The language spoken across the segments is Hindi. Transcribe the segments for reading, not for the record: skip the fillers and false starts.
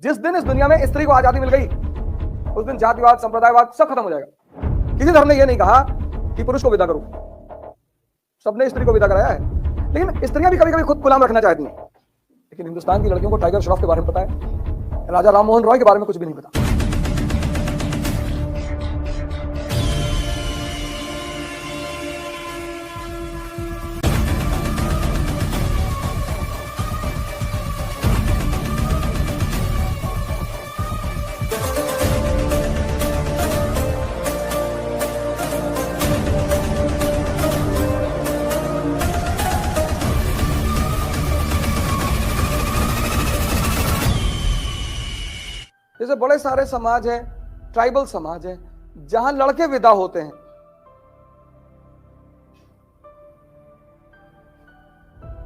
जिस दिन इस दुनिया में स्त्री को आजादी मिल गई उस दिन जातिवाद, संप्रदायवाद सब खत्म हो जाएगा। किसी धर्म ने यह नहीं कहा कि पुरुष को विदा करो, सबने स्त्री को विदा कराया है। लेकिन स्त्रियां भी कभी कभी खुद गुलाम रखना चाहती हैं। लेकिन हिंदुस्तान की लड़कियों को टाइगर श्रॉफ के बारे में पता है, राजा राम मोहन रॉय के बारे में कुछ भी नहीं पता। जैसे बड़े सारे समाज हैं, ट्राइबल समाज है, जहां लड़के विदा होते हैं।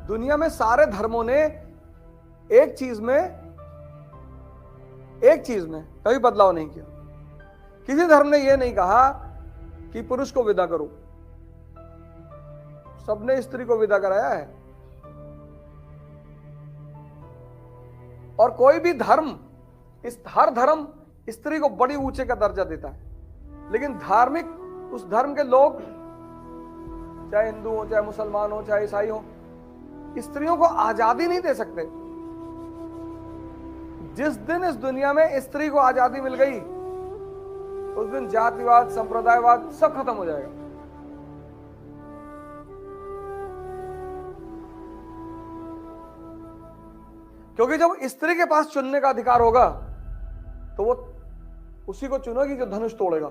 दुनिया में सारे धर्मों ने एक चीज में कभी बदलाव नहीं किया। किसी धर्म ने यह नहीं कहा कि पुरुष को विदा करो, सबने स्त्री को विदा कराया है। और कोई भी धर्म, हर धर्म स्त्री को बड़ी ऊंचे का दर्जा देता है। लेकिन धार्मिक उस धर्म के लोग, चाहे हिंदू हो, चाहे मुसलमान हो, चाहे ईसाई हो, स्त्रियों को आजादी नहीं दे सकते। जिस दिन इस दुनिया में स्त्री को आजादी मिल गई उस दिन जातिवाद, संप्रदायवाद सब खत्म हो जाएगा। क्योंकि जब स्त्री के पास चुनने का अधिकार होगा तो वो उसी को चुनेगी जो धनुष तोड़ेगा।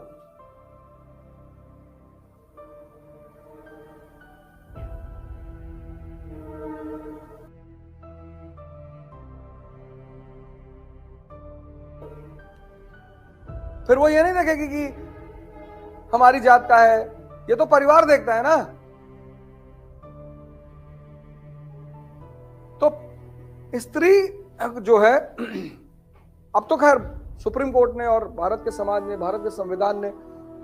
फिर वो ये नहीं देखेगी कि हमारी जात का है, ये तो परिवार देखता है ना। तो स्त्री जो है, अब तो खैर सुप्रीम कोर्ट ने और भारत के समाज ने, भारत के संविधान ने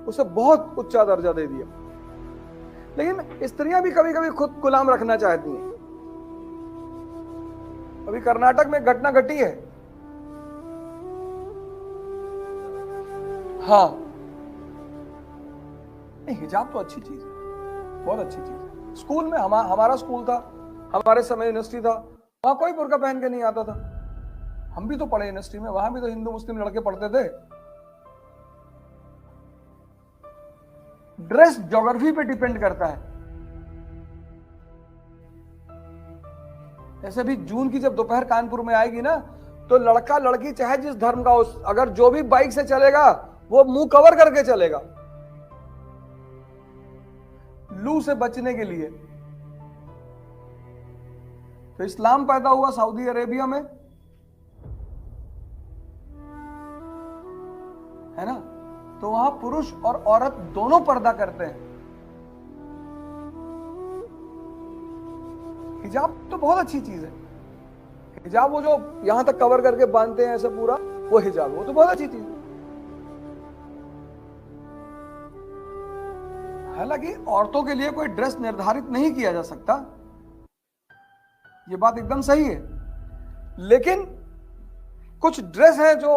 उसे बहुत उच्चा दर्जा दे दिया। लेकिन स्त्रियां भी कभी कभी खुद गुलाम रखना चाहती हैं। अभी कर्नाटक में घटना घटी है। हाँ, नहीं, हिजाब तो अच्छी चीज है, बहुत अच्छी चीज है। स्कूल में हमारा स्कूल था, हमारे समय यूनिवर्सिटी था, वहां कोई बुर्का पहन के नहीं आता था। हम भी तो पढ़े यूनिवर्सिटी में, वहां भी तो हिंदू मुस्लिम लड़के पढ़ते थे। ड्रेस ज्योग्राफी पे डिपेंड करता है। ऐसे भी जून की जब दोपहर कानपुर में आएगी ना, तो लड़का लड़की चाहे जिस धर्म का हो, अगर जो भी बाइक से चलेगा वो मुंह कवर करके चलेगा, लू से बचने के लिए। तो इस्लाम पैदा हुआ सऊदी अरेबिया में, है ना। तो वहां पुरुष और औरत दोनों पर्दा करते हैं। हिजाब तो बहुत अच्छी चीज है। हिजाब वो जो यहां तक कवर करके बांधते हैं ऐसे पूरा, वो हिजाब, वो तो बहुत अच्छी चीज है। हालांकि औरतों के लिए कोई ड्रेस निर्धारित नहीं किया जा सकता, ये बात एकदम सही है। लेकिन कुछ ड्रेस हैं जो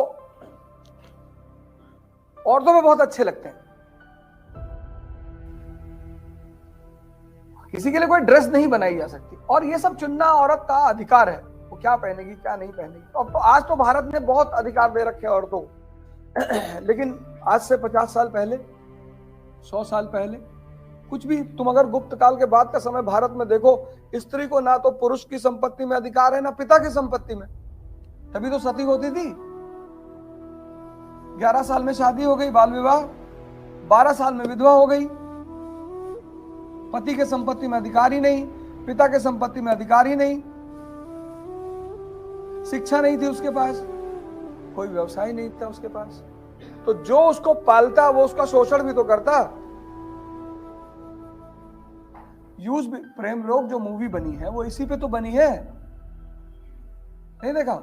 औरतों में बहुत अच्छे लगते हैं। किसी के लिए कोई ड्रेस नहीं बनाई जा सकती, और ये सब चुनना औरत का अधिकार है, वो क्या पहनेगी क्या नहीं पहनेगी। तो अब तो आज तो भारत ने बहुत अधिकार दे रखे हैं औरतों को। लेकिन आज से 50 साल पहले, 100 साल पहले, कुछ भी तुम अगर गुप्त काल के बाद का समय भारत में देखो, स्त्री को ना तो पुरुष की संपत्ति में अधिकार है ना पिता की संपत्ति में। तभी तो सती होती थी। 11 साल में शादी हो गई, बाल विवाह, 12 साल में विधवा हो गई। पति के संपत्ति में अधिकार ही नहीं, पिता के संपत्ति में अधिकार ही नहीं, शिक्षा नहीं थी उसके पास, कोई व्यवसाय नहीं था उसके पास। तो जो उसको पालता वो उसका शोषण भी तो करता। यूज भी, प्रेम रोग जो मूवी बनी है वो इसी पे तो बनी है, नहीं देखा?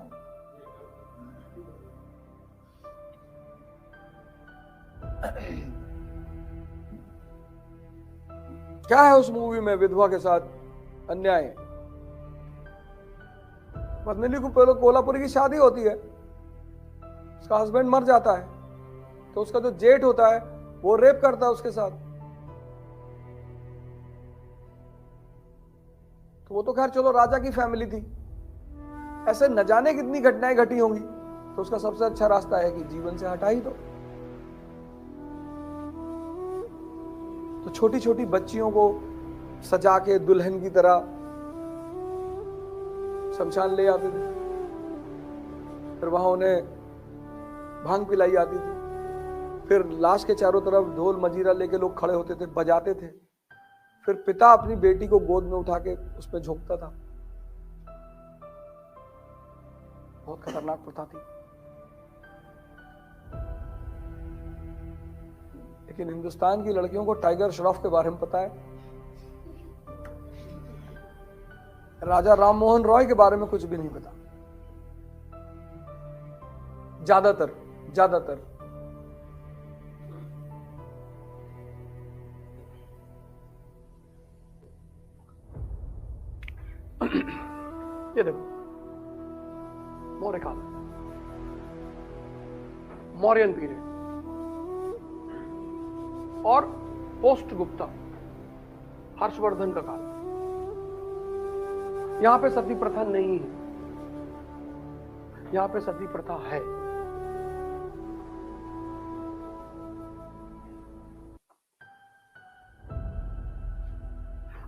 क्या है उस मूवी में विधवा के साथ अन्याय? पद्मिनी को कोल्हापुरी की शादी होती है, उसका हस्बैंड मर जाता है तो उसका जो जेठ होता है वो रेप करता है उसके साथ। तो वो तो खैर चलो राजा की फैमिली थी, ऐसे न जाने कितनी घटनाएं घटी होंगी। तो उसका सबसे अच्छा रास्ता है कि जीवन से हटा ही दो। तो छोटी छोटी बच्चियों को सजा के दुल्हन की तरह शमशान ले आते थे, फिर वहां उन्हें भांग पिलाई आती थी, फिर लाश के चारों तरफ ढोल मजीरा लेके लोग खड़े होते थे, बजाते थे। फिर पिता अपनी बेटी को गोद में उठा के उस पर झोंकता था। बहुत खतरनाक प्रथा थी। लेकिन हिंदुस्तान की लड़कियों को टाइगर श्रॉफ के बारे में पता है, राजा राम मोहन रॉय के बारे में कुछ भी नहीं पता। ज्यादातर ये देखो मौर्य काल, मौर्यन पीरियड और पोस्ट गुप्ता हर्षवर्धन का काल। यहां पे सती प्रथा नहीं है, यहां पे सती प्रथा है।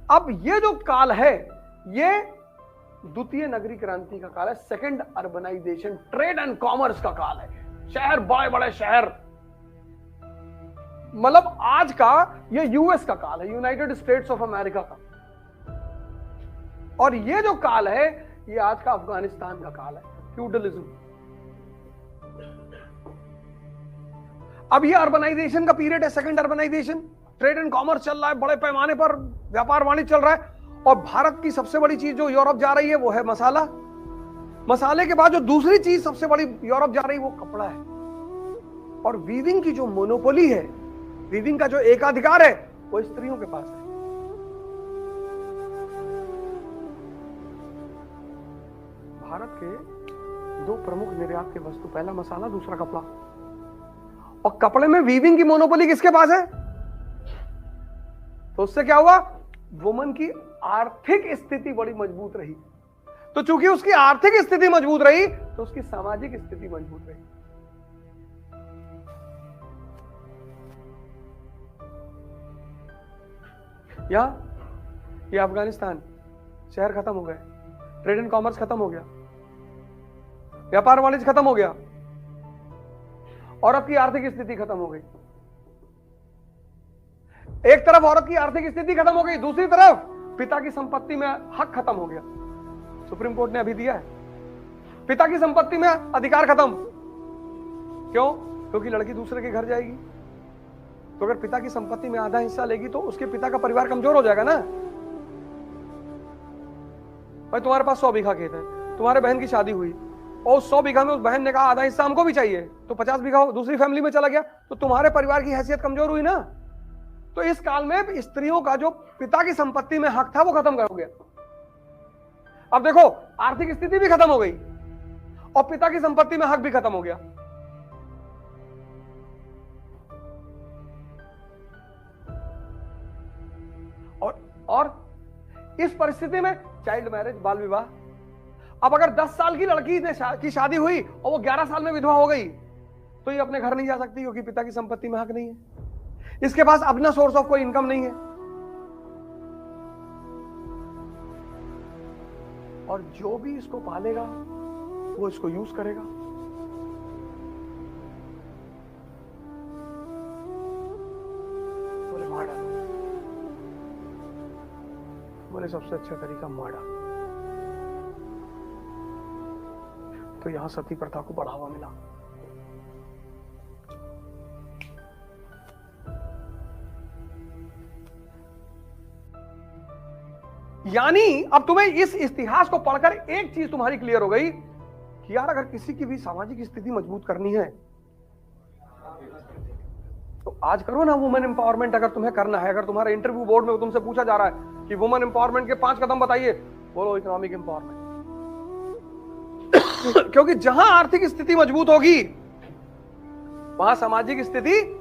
अब ये जो काल है ये द्वितीय नगरी क्रांति का काल है, second urbanization, trade and commerce का काल है। शहर, बड़े बड़े शहर, मतलब आज का ये यूएस का काल है, यूनाइटेड स्टेट्स ऑफ अमेरिका का। और ये जो काल है ये आज का अफगानिस्तान का काल है, फ्यूडलिज्म। अब ये अर्बनाइजेशन का पीरियड है, second urbanization, trade and commerce चल रहा है, बड़े पैमाने पर व्यापार वाणिज्य चल रहा है। और भारत की सबसे बड़ी चीज जो यूरोप जा रही है वो है मसाला। मसाले के बाद जो दूसरी चीज सबसे बड़ी यूरोप जा रही है वो कपड़ा है। और वीविंग की जो मोनोपोली है, वीविंग का जो एकाधिकार है वो स्त्रियों के पास है। भारत के दो प्रमुख निर्यात की वस्तु, पहला मसाला, दूसरा कपड़ा। और कपड़े में वीविंग की मोनोपोली किसके पास है? तो उससे क्या हुआ? वुमन की आर्थिक स्थिति बड़ी मजबूत रही। तो चूंकि उसकी आर्थिक स्थिति मजबूत रही तो उसकी सामाजिक स्थिति मजबूत रही। ये अफगानिस्तान, शहर खत्म हो गए, ट्रेड एंड कॉमर्स खत्म हो गया, व्यापार वाणिज्य खत्म हो गया, औरत की आर्थिक स्थिति खत्म हो गई। एक तरफ औरत की आर्थिक स्थिति खत्म हो गई, दूसरी तरफ पिता की संपत्ति में हक खत्म हो गया। सुप्रीम कोर्ट ने अभी दिया है, पिता की संपत्ति में अधिकार खत्म। क्यों? क्योंकि लड़की दूसरे के घर जाएगी। तो अगर पिता की संपत्ति में आधा हिस्सा लेगी तो उसके पिता का परिवार कमजोर हो जाएगा ना। भाई तुम्हारे पास 100 बीघा खेत है, तुम्हारे बहन की शादी हुई और उस 100 बीघा में उस बहन ने कहा आधा हिस्सा हमको भी चाहिए, तो 50 बीघा दूसरी फैमिली में चला गया, तो तुम्हारे परिवार की हैसियत कमजोर हुई ना। तो इस काल में स्त्रियों का जो पिता की संपत्ति में हक था वो खत्म हो गया। अब देखो आर्थिक स्थिति भी खत्म हो गई और पिता की संपत्ति में हक भी खत्म हो गया। और इस परिस्थिति में चाइल्ड मैरिज, बाल विवाह। अब अगर 10 साल की लड़की की शादी हुई और वो 11 साल में विधवा हो गई तो ये अपने घर नहीं जा सकती क्योंकि पिता की संपत्ति में हक नहीं है, इसके पास अपना सोर्स ऑफ कोई इनकम नहीं है। और जो भी इसको पालेगा वो इसको यूज करेगा। बोले सबसे अच्छा तरीका मर्डर। तो यहां सती प्रथा को बढ़ावा मिला। यानी अब तुम्हें इस इतिहास को पढ़कर एक चीज तुम्हारी क्लियर हो गई कि यार अगर किसी की भी सामाजिक स्थिति मजबूत करनी है तो आज करो ना वुमेन एम्पावरमेंट। अगर तुम्हें करना है, अगर तुम्हारे इंटरव्यू बोर्ड में तुमसे पूछा जा रहा है कि वुमेन एम्पावरमेंट के 5 कदम बताइए, बोलो इकोनॉमिक एम्पावरमेंट। क्योंकि जहां आर्थिक स्थिति मजबूत होगी वहां सामाजिक स्थिति